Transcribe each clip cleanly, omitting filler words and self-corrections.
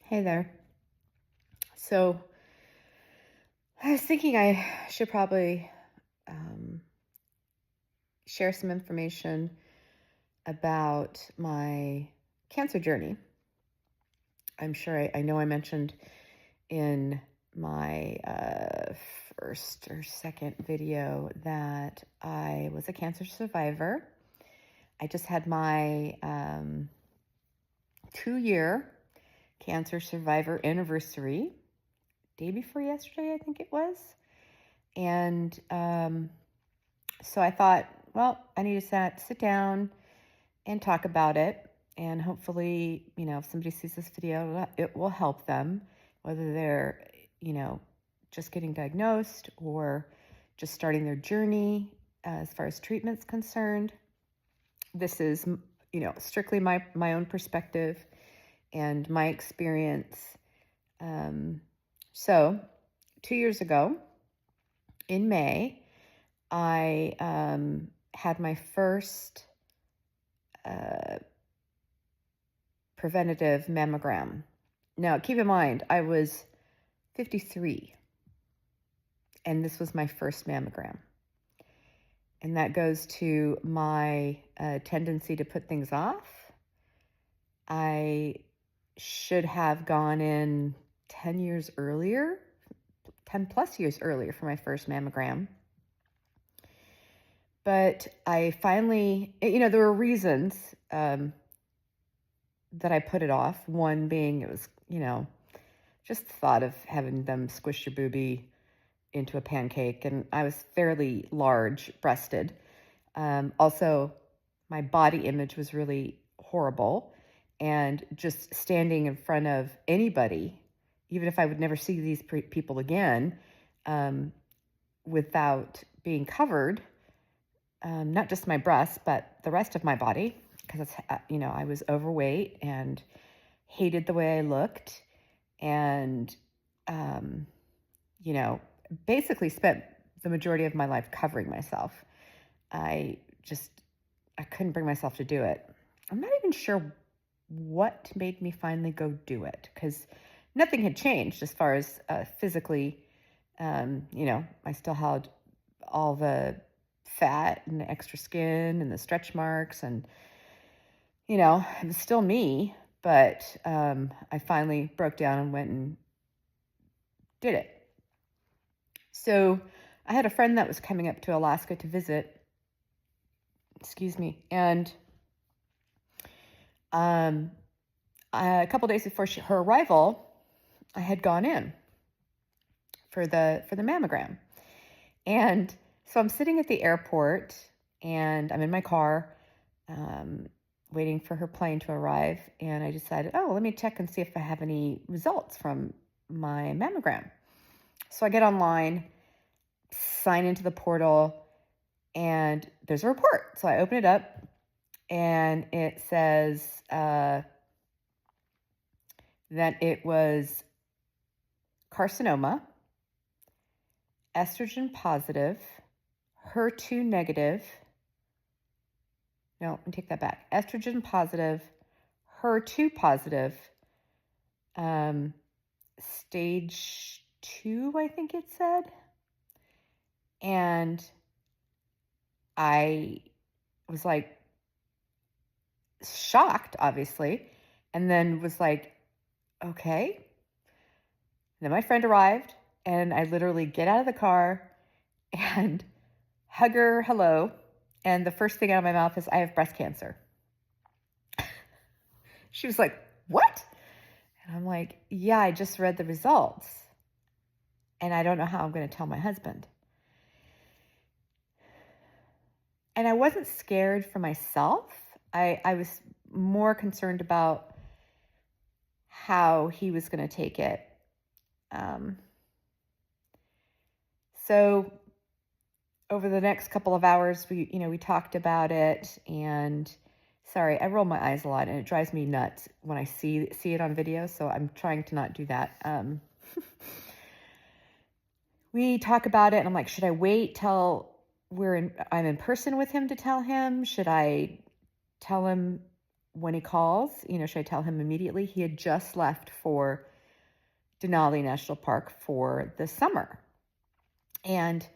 Hey there. So I was thinking I should probably um, share some information about my cancer journey. I'm sure I know I mentioned in my first or second video that I was a cancer survivor. I just had my 2-year cancer survivor anniversary, day before yesterday, I think it was. And so I thought, well, I need to sit down and talk about it. And hopefully, if somebody sees this video, it will help them, whether they're, you know, just getting diagnosed or just starting their journey as far as treatment's concerned. This is, strictly my own perspective and my experience. Um, so 2 years ago in May, I had my first preventative mammogram. Now, keep in mind, I was 53, and this was my first mammogram. And that goes to my tendency to put things off. I should have gone in 10 years earlier, 10 plus years earlier for my first mammogram. But I finally, there were reasons that I put it off. One being it was, just the thought of having them squish your boobie into a pancake. And I was fairly large breasted. Also, my body image was really horrible. And just standing in front of anybody, even if I would never see these people again, without being covered, not just my breasts, but the rest of my body, because I was overweight and hated the way I looked, and basically spent the majority of my life covering myself. I couldn't bring myself to do it. I'm not even sure what made me finally go do it, because nothing had changed as far as physically. I still had all the fat and the extra skin and the stretch marks, and it was still me, but I finally broke down and went and did it. So I had a friend that was coming up to Alaska to visit, and a couple days before her arrival, I had gone in for the mammogram. And so I'm sitting at the airport, and I'm in my car, waiting for her plane to arrive. And I decided, let me check and see if I have any results from my mammogram. So I get online, sign into the portal, and there's a report. So I open it up, and it says that it was carcinoma, estrogen positive, HER2 negative. No, let me take that back. Estrogen positive, HER2 positive, stage 2, I think it said. And I was like shocked, obviously, and then was like, okay. And then my friend arrived, and I literally get out of the car and hug her, hello. And the first thing out of my mouth is, I have breast cancer. She was like, what? And I'm like, yeah, I just read the results, and I don't know how I'm going to tell my husband. And I wasn't scared for myself. I was more concerned about how he was going to take it. So over the next couple of hours, we talked about it, and sorry, I roll my eyes a lot, and it drives me nuts when I see it on video. So I'm trying to not do that. We talk about it, and I'm like, should I wait till I'm in person with him to tell him? Should I tell him when he calls, should I tell him immediately? He had just left for Denali National Park for the summer. And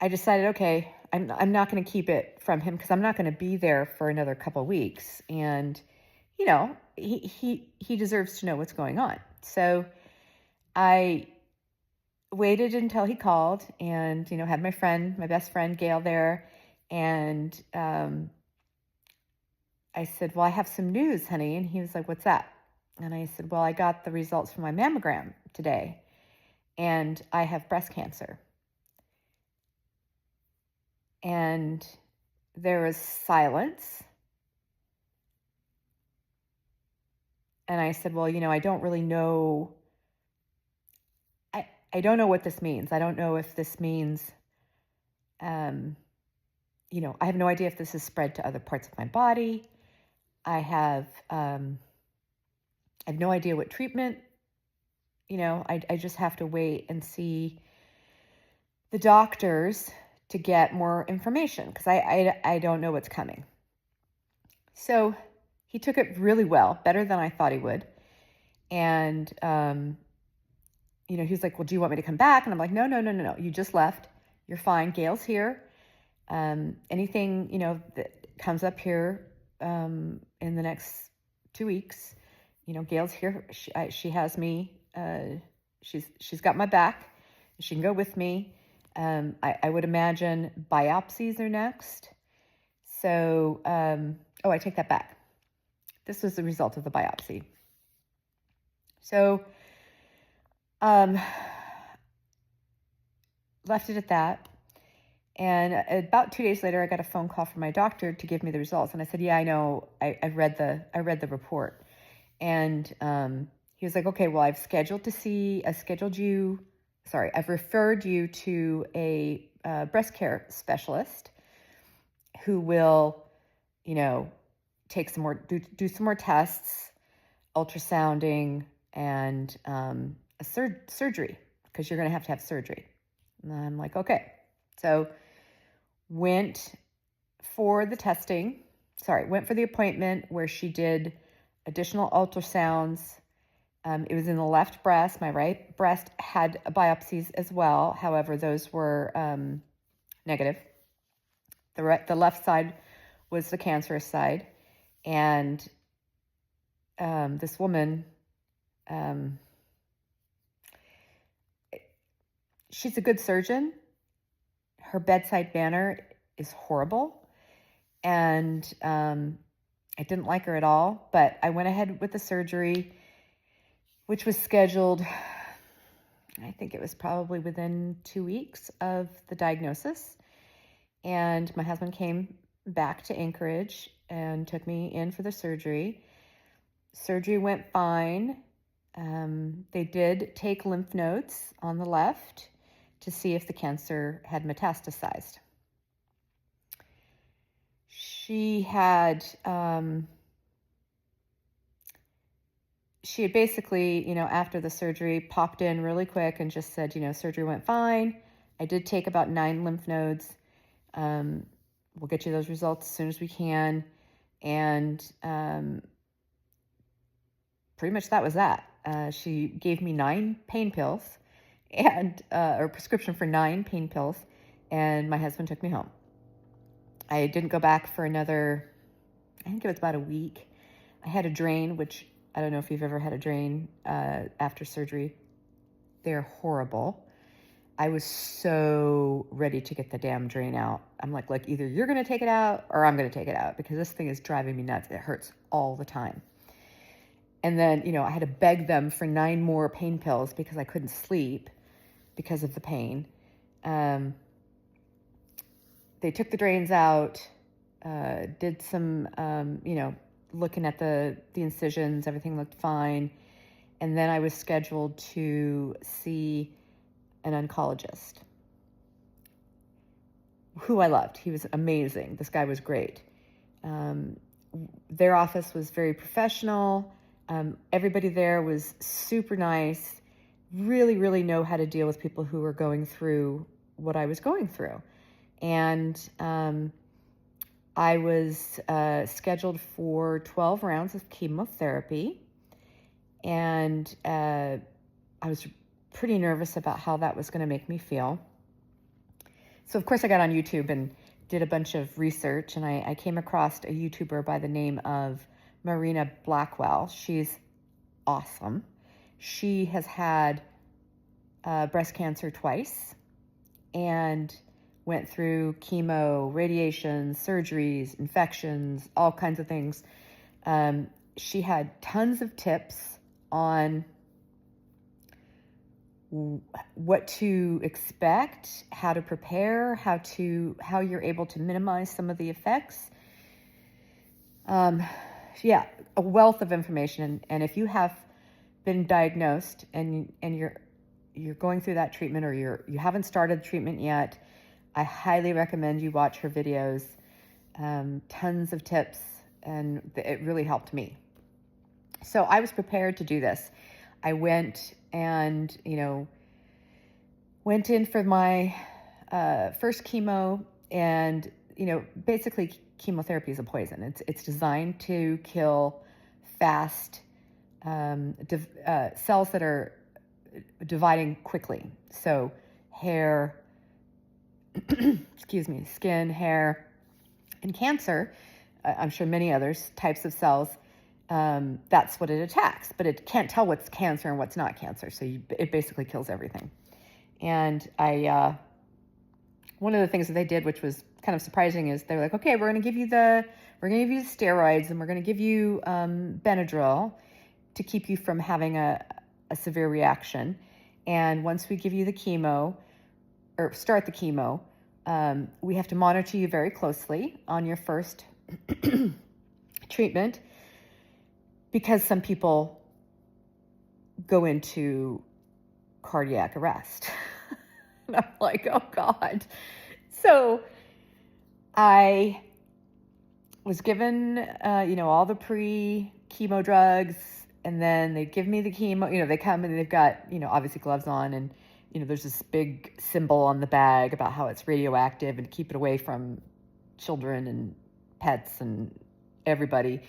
I decided, okay, I'm not going to keep it from him because I'm not going to be there for another couple of weeks. And, he deserves to know what's going on. So I waited until he called and, had my best friend, Gail, there. And I said, well, I have some news, honey. And he was like, what's that? And I said, well, I got the results from my mammogram today, and I have breast cancer. And there was silence. And I said, well, I don't really know. I don't know what this means. I don't know if this means, I have no idea if this is spread to other parts of my body. I have no idea what treatment, I just have to wait and see the doctors to get more information because I don't know what's coming. So he took it really well, better than I thought he would. And, he was like, well, do you want me to come back? And I'm like, no. You just left. You're fine. Gail's here. Anything, that comes up here in the next 2 weeks, Gail's here. She has me. She's got my back. She can go with me. I would imagine biopsies are next. So, I take that back. This was the result of the biopsy. So, left it at that. And about 2 days later, I got a phone call from my doctor to give me the results. And I said, yeah, I know. I read the report. And he was like, okay, well, I've referred you to a breast care specialist who will, take some more, do some more tests, ultrasounding, and a surgery, because you're going to have surgery. And I'm like, okay. So went for the appointment where she did additional ultrasounds. It was in the left breast. My right breast had biopsies as well. However, those were negative. The left side was the cancerous side. And this woman, she's a good surgeon. Her bedside manner is horrible. And I didn't like her at all. But I went ahead with the surgery, which was scheduled, I think it was probably within 2 weeks of the diagnosis. And my husband came back to Anchorage and took me in for the surgery. Surgery went fine. They did take lymph nodes on the left to see if the cancer had metastasized. She had basically, after the surgery, popped in really quick and just said, surgery went fine. I did take about 9 lymph nodes. We'll get you those results as soon as we can. And pretty much that was that. She gave me 9 pain pills and or prescription for 9 pain pills, and my husband took me home. I didn't go back for another, I think it was about a week. I had a drain, which I don't know if you've ever had a drain after surgery. They're horrible. I was so ready to get the damn drain out. I'm like, either you're going to take it out or I'm going to take it out, because this thing is driving me nuts. It hurts all the time. And then, I had to beg them for 9 more pain pills because I couldn't sleep because of the pain. They took the drains out, did some, looking at the incisions, everything looked fine. And then I was scheduled to see an oncologist who I loved. He was amazing. This guy was great. Their office was very professional. Everybody there was super nice, really, really know how to deal with people who were going through what I was going through. And I was scheduled for 12 rounds of chemotherapy, and I was pretty nervous about how that was going to make me feel. So, of course, I got on YouTube and did a bunch of research, and I came across a YouTuber by the name of Marina Blackwell. She's awesome. She has had breast cancer twice and went through chemo, radiation, surgeries, infections, all kinds of things. She had tons of tips on what to expect, how to prepare, how you're able to minimize some of the effects. Yeah, a wealth of information. And if you have been diagnosed and you're going through that treatment, or you haven't started the treatment yet, I highly recommend you watch her videos. Tons of tips, and it really helped me. So I was prepared to do this. I went and, went in for my first chemo, and, basically chemotherapy is a poison. It's designed to kill fast cells that are dividing quickly. So hair, excuse me, skin, hair, and cancer, I'm sure many others types of cells, that's what it attacks, but it can't tell what's cancer and what's not cancer. So it basically kills everything. And one of the things that they did, which was kind of surprising, is they were like, okay, we're going to give you the steroids, and we're going to give you Benadryl to keep you from having a severe reaction. And once we give you the chemo, or start the chemo, we have to monitor you very closely on your first treatment, because some people go into cardiac arrest. And I'm like, oh God. So I was given, all the pre-chemo drugs, and then they give me the chemo. They come and they've got, obviously gloves on, and, there's this big symbol on the bag about how it's radioactive and keep it away from children and pets and everybody,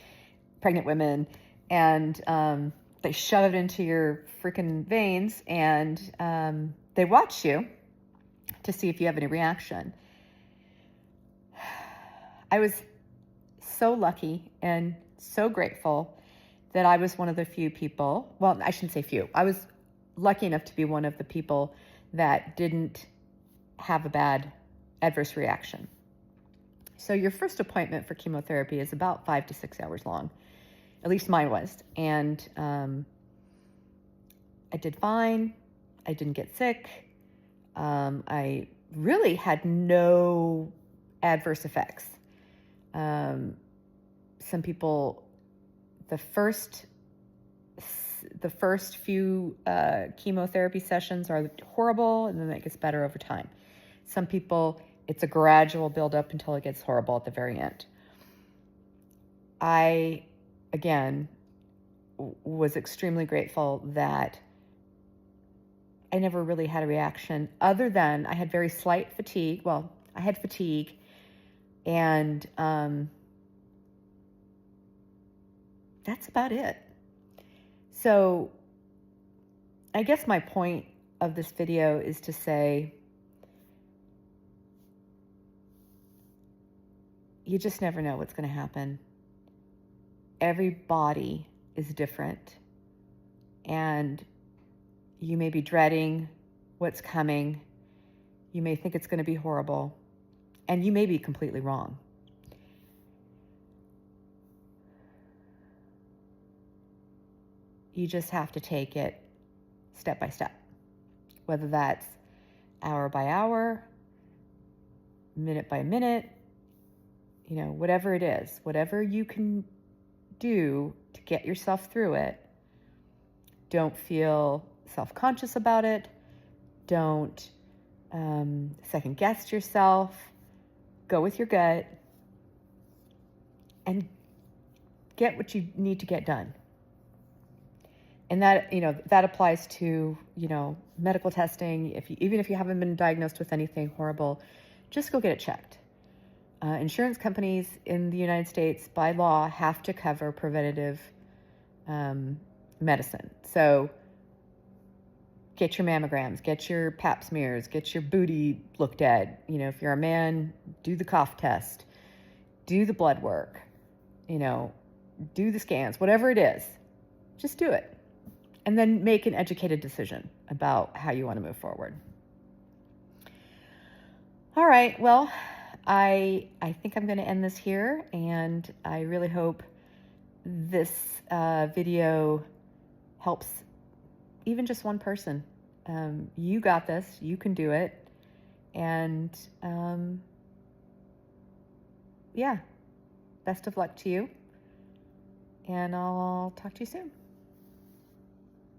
pregnant women. And they shove it into your freaking veins, and they watch you to see if you have any reaction. I was so lucky and so grateful that I was one of the few people, well, I shouldn't say few, I was lucky enough to be one of the people that didn't have a bad adverse reaction. So your first appointment for chemotherapy is about 5 to 6 hours long. At least mine was. And I did fine. I didn't get sick. I really had no adverse effects. Some people, the first few chemotherapy sessions are horrible, and then it gets better over time. Some people, it's a gradual buildup until it gets horrible at the very end. I, again, was extremely grateful that I never really had a reaction, other than I had very slight fatigue. Well, I had fatigue, and that's about it. So I guess my point of this video is to say, you just never know what's going to happen. Every body is different, and you may be dreading what's coming. You may think it's going to be horrible, and you may be completely wrong. You just have to take it step by step, whether that's hour by hour, minute by minute, whatever it is, whatever you can do to get yourself through it. Don't feel self-conscious about it. Don't second guess yourself. Go with your gut and get what you need to get done. And that, that applies to, medical testing. Even if you haven't been diagnosed with anything horrible, just go get it checked. Insurance companies in the United States, by law, have to cover preventative medicine. So get your mammograms, get your pap smears, get your booty looked at. If you're a man, do the cough test, do the blood work, do the scans, whatever it is, just do it. And then make an educated decision about how you want to move forward. All right, well, I think I'm going to end this here, and I really hope this video helps even just one person. You got this. You can do it. And yeah, best of luck to you. And I'll talk to you soon.